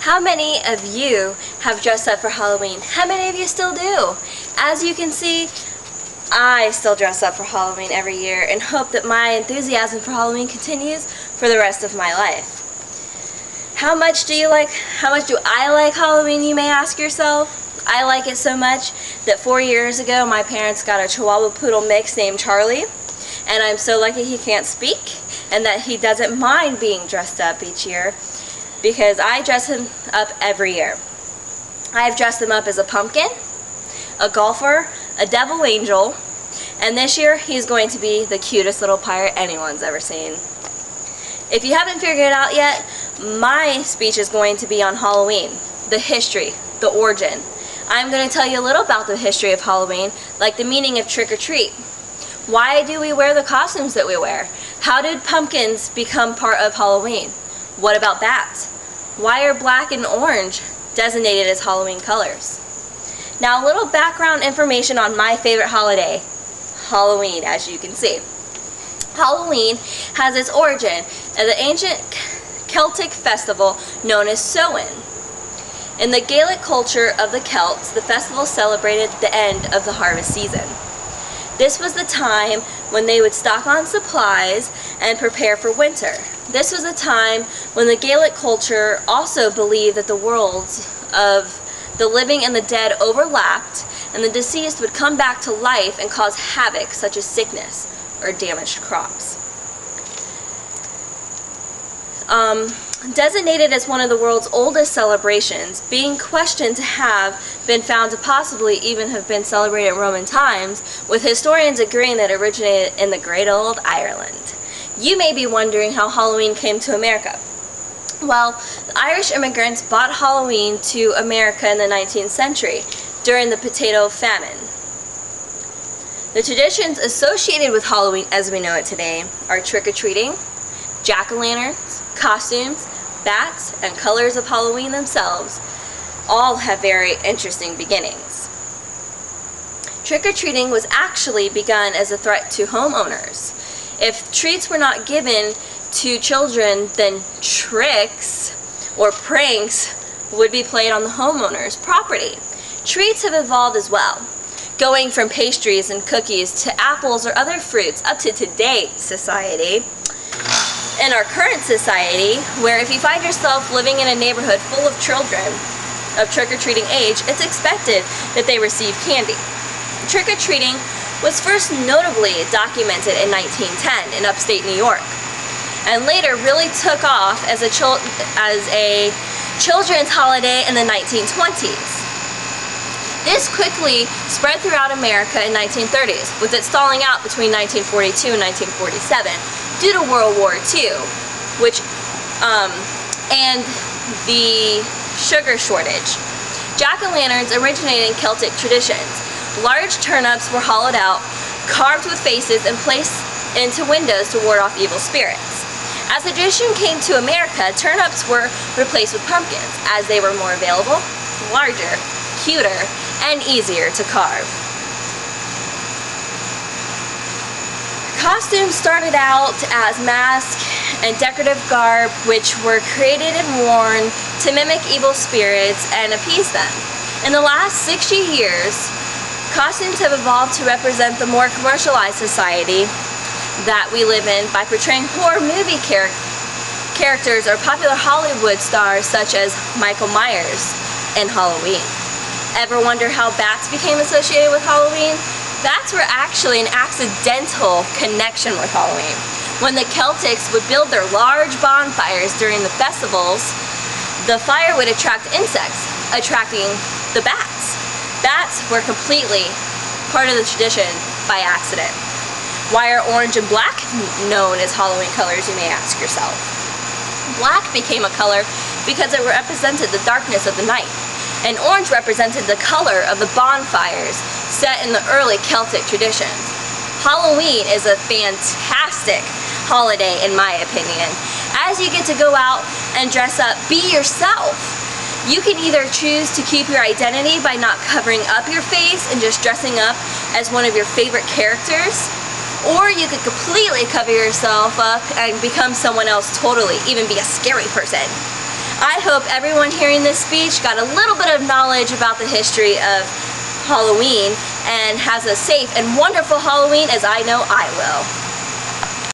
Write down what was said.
How many of you have dressed up for Halloween? How many of you still do? As you can see, I still dress up for Halloween every year and hope that my enthusiasm for Halloween continues for the rest of my life. How much do I like Halloween, you may ask yourself? I like it so much that 4 years ago my parents got a Chihuahua Poodle mix named Charlie, and I'm so lucky he can't speak and that he doesn't mind being dressed up each year, because I dress him up every year. I've dressed him up as a pumpkin, a golfer, a devil angel, and this year he's going to be the cutest little pirate anyone's ever seen. If you haven't figured it out yet, my speech is going to be on Halloween, the history, the origin. I'm going to tell you a little about the history of Halloween, like the meaning of trick-or-treat. Why do we wear the costumes that we wear? How did pumpkins become part of Halloween? What about bats? Why are black and orange designated as Halloween colors? Now, a little background information on my favorite holiday, Halloween, as you can see. Halloween has its origin in the ancient Celtic festival known as Samhain. In the Gaelic culture of the Celts, the festival celebrated the end of the harvest season. This was the time when they would stock on supplies and prepare for winter. This was a time when the Gaelic culture also believed that the worlds of the living and the dead overlapped, and the deceased would come back to life and cause havoc such as sickness or damaged crops. Designated as one of the world's oldest celebrations, being questioned to have been found to possibly even have been celebrated in Roman times, with historians agreeing that it originated in the great old Ireland. You may be wondering how Halloween came to America. Well, the Irish immigrants brought Halloween to America in the 19th century during the potato famine. The traditions associated with Halloween as we know it today are trick-or-treating, jack-o'-lanterns, costumes, bats, and colors of Halloween themselves. All have very interesting beginnings. Trick-or-treating was actually begun as a threat to homeowners. If treats were not given to children, then tricks or pranks would be played on the homeowner's property. Treats have evolved as well, going from pastries and cookies to apples or other fruits up to today's society. In our current society, where if you find yourself living in a neighborhood full of children of trick-or-treating age, it's expected that they receive candy. Trick-or-treating was first notably documented in 1910 in upstate New York, and later really took off as a children's holiday in the 1920s. This quickly spread throughout America in 1930s, with it stalling out between 1942 and 1947 due to World War II, and the sugar shortage. Jack-o'-lanterns originated in Celtic traditions. Large turnips were hollowed out, carved with faces, and placed into windows to ward off evil spirits. As the tradition came to America, turnips were replaced with pumpkins, as they were more available, larger, cuter, and easier to carve. Costumes started out as masks and decorative garb, which were created and worn to mimic evil spirits and appease them. In the last 60 years, costumes have evolved to represent the more commercialized society that we live in by portraying horror movie characters or popular Hollywood stars such as Michael Myers in Halloween. Ever wonder how bats became associated with Halloween? Bats were actually an accidental connection with Halloween. When the Celtics would build their large bonfires during the festivals, the fire would attract insects, attracting the bats. Bats were completely part of the tradition by accident. Why are orange and black known as Halloween colors, you may ask yourself? Black became a color because it represented the darkness of the night, and orange represented the color of the bonfires set in the early Celtic traditions. Halloween is a fantastic holiday in my opinion, as you get to go out and dress up, be yourself. You can either choose to keep your identity by not covering up your face and just dressing up as one of your favorite characters, or you could completely cover yourself up and become someone else totally, even be a scary person. I hope everyone hearing this speech got a little bit of knowledge about the history of Halloween and has a safe and wonderful Halloween, as I know I will.